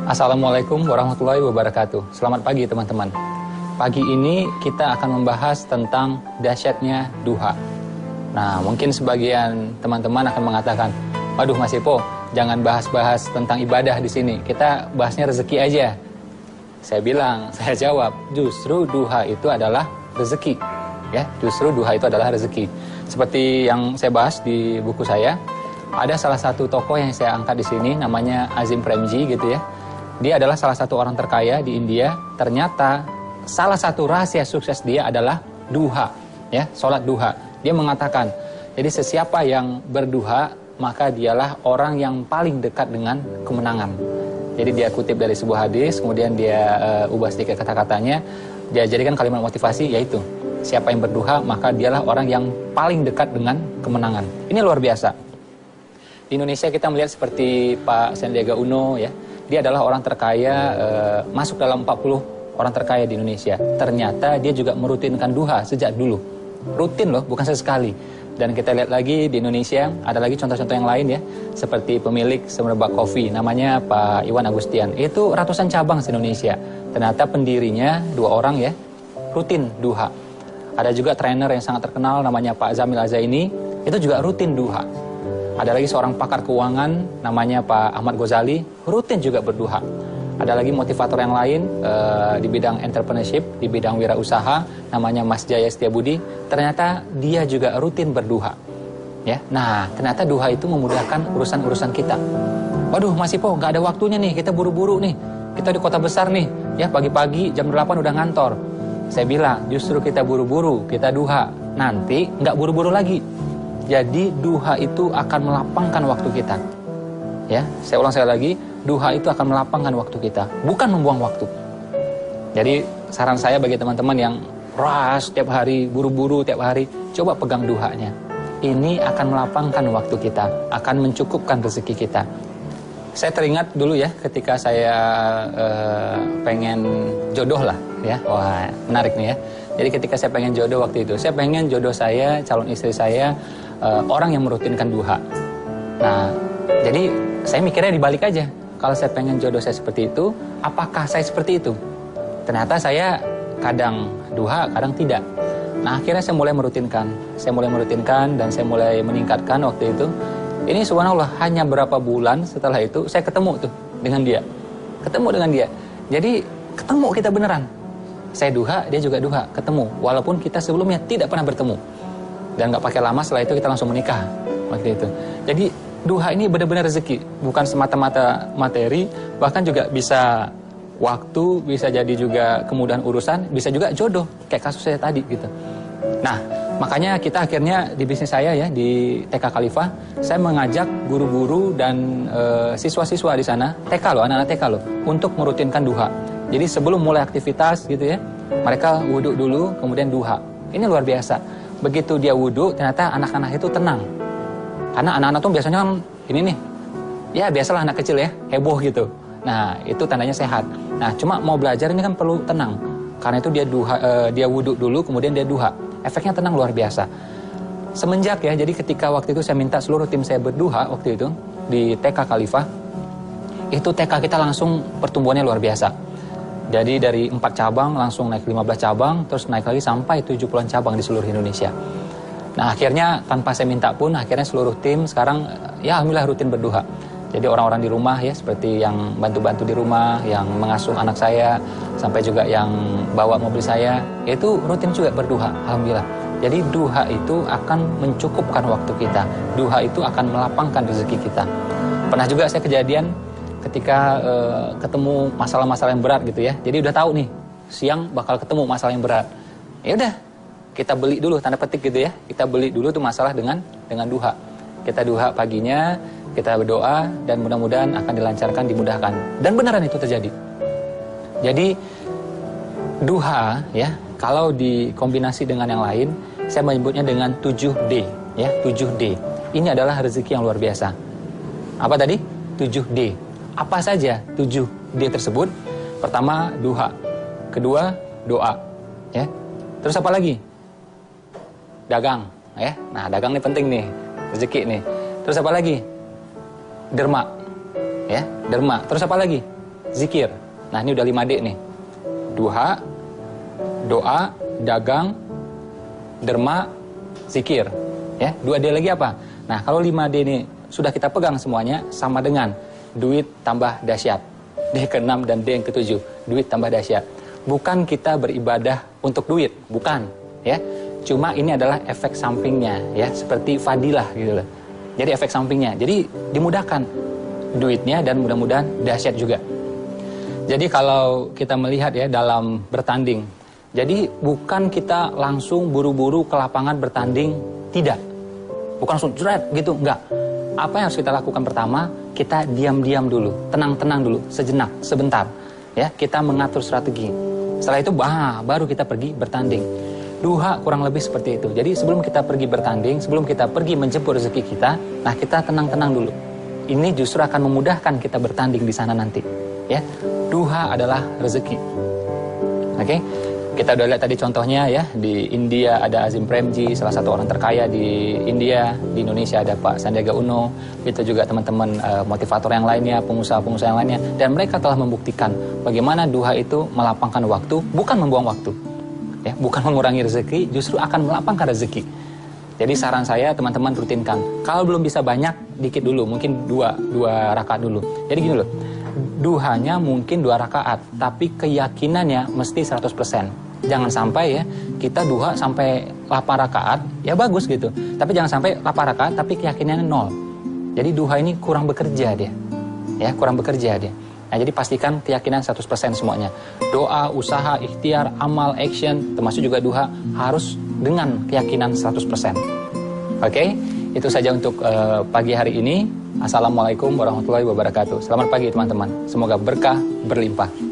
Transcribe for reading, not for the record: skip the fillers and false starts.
Assalamualaikum warahmatullahi wabarakatuh. Selamat pagi teman-teman. Pagi ini kita akan membahas tentang dahsyatnya duha. Nah, mungkin sebagian teman-teman akan mengatakan, waduh Mas Ipo, jangan bahas-bahas tentang ibadah di sini. Kita bahasnya rezeki aja. Saya jawab, justru duha itu adalah rezeki. Ya, justru duha itu adalah rezeki. Seperti yang saya bahas di buku saya, ada salah satu tokoh yang saya angkat di sini, namanya Azim Premji gitu ya. Dia adalah salah satu orang terkaya di India. Ternyata salah satu rahasia sukses dia adalah duha, ya, sholat duha. Dia mengatakan, jadi sesiapa yang berduha, maka dialah orang yang paling dekat dengan kemenangan. Jadi dia kutip dari sebuah hadis, kemudian dia ubah sedikit kata-katanya, dia jadikan kalimat motivasi, yaitu siapa yang berduha, maka dialah orang yang paling dekat dengan kemenangan. Ini luar biasa. Di Indonesia kita melihat seperti Pak Sandiaga Uno, ya. Dia adalah orang terkaya, masuk dalam 40 orang terkaya di Indonesia. Ternyata dia juga merutinkan duha sejak dulu. Rutin loh, bukan sesekali. Dan kita lihat lagi di Indonesia, ada lagi contoh-contoh yang lain ya. Seperti pemilik Semerbak Coffee, namanya Pak Iwan Agustian. Itu ratusan cabang di Indonesia. Ternyata pendirinya 2 orang ya, rutin duha. Ada juga trainer yang sangat terkenal, namanya Pak Zamil Azaini. Itu juga rutin duha. Ada lagi seorang pakar keuangan, namanya Pak Ahmad Ghazali, rutin juga berduha. Ada lagi motivator yang lain di bidang entrepreneurship, di bidang wirausaha, namanya Mas Jaya Setiabudi. Ternyata dia juga rutin berduha. Ya, nah ternyata duha itu memudahkan urusan-urusan kita. Waduh Mas Ipo, nggak ada waktunya nih, kita buru-buru nih. Kita di kota besar nih, ya pagi-pagi jam 8 udah ngantor. Saya bilang, justru kita buru-buru, kita duha. Nanti nggak buru-buru lagi. Jadi duha itu akan melapangkan waktu kita. Ya, saya ulang sekali lagi, duha itu akan melapangkan waktu kita, bukan membuang waktu. Jadi saran saya bagi teman-teman yang ras tiap hari, buru-buru tiap hari, coba pegang duhanya. Ini akan melapangkan waktu kita, akan mencukupkan rezeki kita. Saya teringat dulu ya, ketika saya pengen jodoh lah, ya, wah menarik nih ya. Jadi ketika saya pengen jodoh waktu itu, saya pengen jodoh saya, calon istri saya, orang yang merutinkan duha. Nah, jadi saya mikirnya dibalik aja. Kalau saya pengen jodoh saya seperti itu, apakah saya seperti itu? Ternyata saya kadang duha, kadang tidak. Nah, akhirnya saya mulai merutinkan. Saya mulai merutinkan dan saya mulai meningkatkan waktu itu. Ini subhanallah, hanya berapa bulan setelah itu, saya ketemu tuh dengan dia. Ketemu dengan dia. Jadi, ketemu kita beneran. Saya duha, dia juga duha, ketemu. Walaupun kita sebelumnya tidak pernah bertemu. Dan gak pakai lama, setelah itu kita langsung menikah waktu itu. Jadi duha ini benar-benar rezeki, bukan semata-mata materi, bahkan juga bisa waktu, bisa jadi juga kemudahan urusan, bisa juga jodoh, kayak kasus saya tadi gitu. Nah, makanya kita akhirnya di bisnis saya ya, di TK Khalifah, saya mengajak guru-guru dan siswa-siswa di sana, TK loh, anak-anak TK loh, untuk merutinkan duha. Jadi sebelum mulai aktivitas gitu ya, mereka wudhu dulu, kemudian duha. Ini luar biasa. Begitu dia wudhu, ternyata anak-anak itu tenang. Karena anak-anak tuh biasanya ini nih, ya biasalah anak kecil ya, heboh gitu. Nah, itu tandanya sehat. Nah, cuma mau belajar ini kan perlu tenang. Karena itu dia wudhu dulu, kemudian dia duha. Efeknya tenang luar biasa. Semenjak ya, jadi ketika waktu itu saya minta seluruh tim saya berduha waktu itu di TK Khalifah, itu TK kita langsung pertumbuhannya luar biasa. Jadi dari 4 cabang langsung naik 15 cabang, terus naik lagi sampai 70-an cabang di seluruh Indonesia. Nah akhirnya tanpa saya minta pun, akhirnya seluruh tim sekarang ya alhamdulillah rutin berduha. Jadi orang-orang di rumah ya, seperti yang bantu-bantu di rumah, yang mengasuh anak saya, sampai juga yang bawa mobil saya, itu rutin juga berduha, alhamdulillah. Jadi duha itu akan mencukupkan waktu kita, duha itu akan melapangkan rezeki kita. Pernah juga saya kejadian ketika ketemu masalah-masalah yang berat gitu ya. Jadi udah tahu nih, siang bakal ketemu masalah yang berat. Ya udah, kita beli dulu, tanda petik gitu ya. Kita beli dulu tuh masalah dengan duha. Kita duha paginya, kita berdoa dan mudah-mudahan akan dilancarkan, dimudahkan. Dan beneran itu terjadi. Jadi duha ya, kalau dikombinasi dengan yang lain, saya menyebutnya dengan 7D ya, 7D. Ini adalah rezeki yang luar biasa. Apa tadi? 7D. Apa saja 7D tersebut? Pertama, duha. Kedua, doa. Ya. Terus apa lagi? Dagang. Ya. Nah, dagang ini penting nih. Rezeki nih. Terus apa lagi? Derma. Ya, derma. Terus apa lagi? zikir. Nah, ini udah 5D nih. Duha, doa, dagang, derma, zikir. Ya, 2D lagi apa? Nah, kalau 5D ini sudah kita pegang semuanya, sama dengan duit tambah dahsyat. D ke-6 dan D yang ke-7, duit tambah dahsyat. Bukan kita beribadah untuk duit, bukan, ya. Cuma ini adalah efek sampingnya, ya, seperti fadilah gitu loh. Jadi efek sampingnya. Jadi dimudahkan duitnya dan mudah-mudahan dahsyat juga. Jadi kalau kita melihat ya dalam bertanding, jadi bukan kita langsung buru-buru ke lapangan bertanding, tidak. Bukan langsung jeret gitu, enggak. Apa yang harus kita lakukan pertama? Kita diam-diam dulu, tenang-tenang dulu, sejenak, sebentar. Ya, kita mengatur strategi. Setelah itu baru kita pergi bertanding. Duha kurang lebih seperti itu. Jadi sebelum kita pergi bertanding, sebelum kita pergi menjemput rezeki kita, nah kita tenang-tenang dulu. Ini justru akan memudahkan kita bertanding di sana nanti. Ya, duha adalah rezeki. Oke? Kita udah lihat tadi contohnya ya, di India ada Azim Premji, salah satu orang terkaya di India. Di Indonesia ada Pak Sandiaga Uno, itu juga teman-teman motivator yang lainnya, pengusaha-pengusaha yang lainnya. Dan mereka telah membuktikan bagaimana duha itu melapangkan waktu, bukan membuang waktu. Ya, bukan mengurangi rezeki, justru akan melapangkan rezeki. Jadi saran saya teman-teman rutinkan. Kalau belum bisa banyak, dikit dulu, mungkin dua rakaat dulu. Jadi gini loh, duhanya mungkin 2 rakaat, tapi keyakinannya mesti 100%. Jangan sampai ya, kita duha sampai 8 rakaat, ya bagus gitu. Tapi jangan sampai 8 rakaat, tapi keyakinannya 0. Jadi duha ini kurang bekerja dia. Ya, kurang bekerja dia. Nah, jadi pastikan keyakinan 100% semuanya. Doa, usaha, ikhtiar, amal, action, termasuk juga duha, harus dengan keyakinan 100%. Oke, itu saja untuk pagi hari ini. Assalamualaikum warahmatullahi wabarakatuh. Selamat pagi teman-teman. Semoga berkah berlimpah.